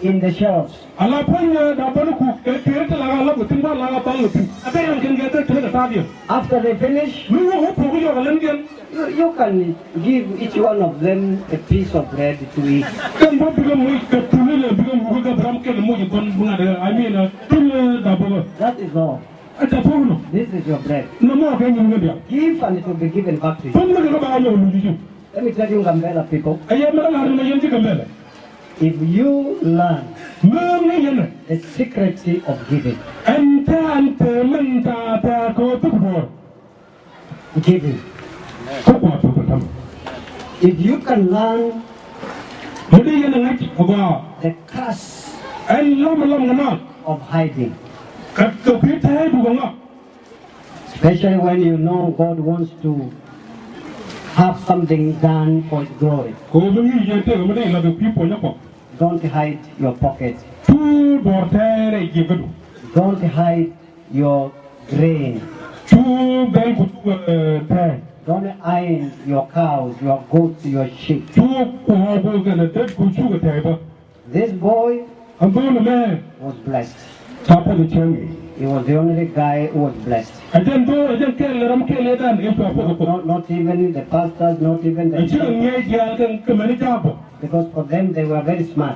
in the shelves. After they finish, you can give each one of them a piece of bread to eat. That is all. This is your bread. Give and it will be given back to you. Let me tell you, Gambela people. If you learn the secret of giving, if you can learn the curse of hiding, especially when you know God wants to have something done for His glory, don't hide your pocket. Don't hide your grain. Don't hide your cows, your goats, your sheep. This boy was blessed. He was the only guy who was blessed. Not even the pastors, not even the church. Because for them they were very smart.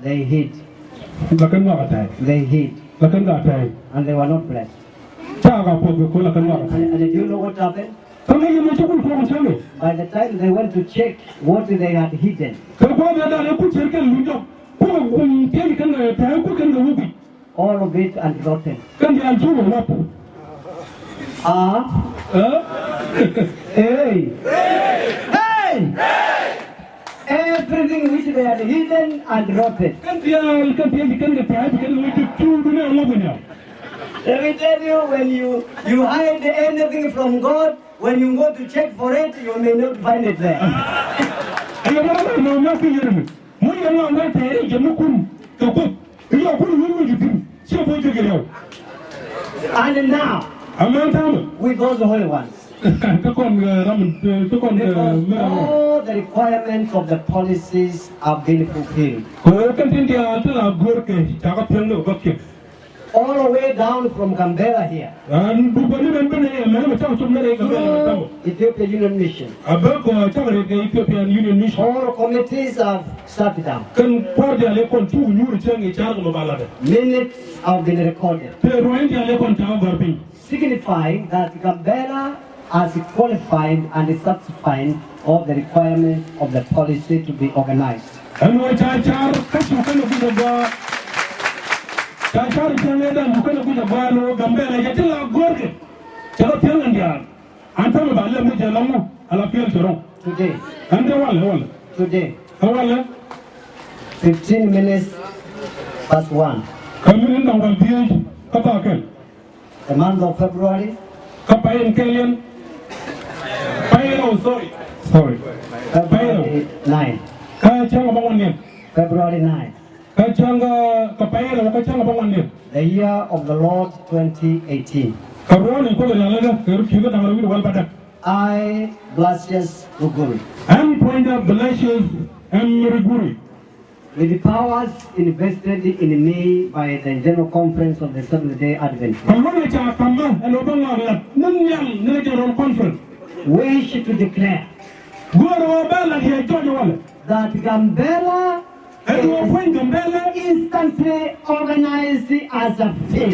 They hid. They hid. And they were not blessed. And did you know what happened? By the time they went to check what they had hidden, all of it and rotten. Hey! Everything which they had hidden and rotten. Let me tell you, when you hide anything from God, when you go to check for it, you may not find it there. And now, with those holy ones, because all the requirements of the policies have been fulfilled. All the way down from Gambela here. Ethiopian Union Mission. All committees have started down. Minutes have been recorded, signifying that Gambela has qualified and is satisfying all the requirements of the policy to be organized. Today, 15 minutes past 1. The month of February. February 9. February 9. The year of the Lord 2018. I, Blasius Ruguri, with the powers invested in me by the General Conference of the Seventh-day Adventists, wish to declare that Gambela is instantly organized as a faith.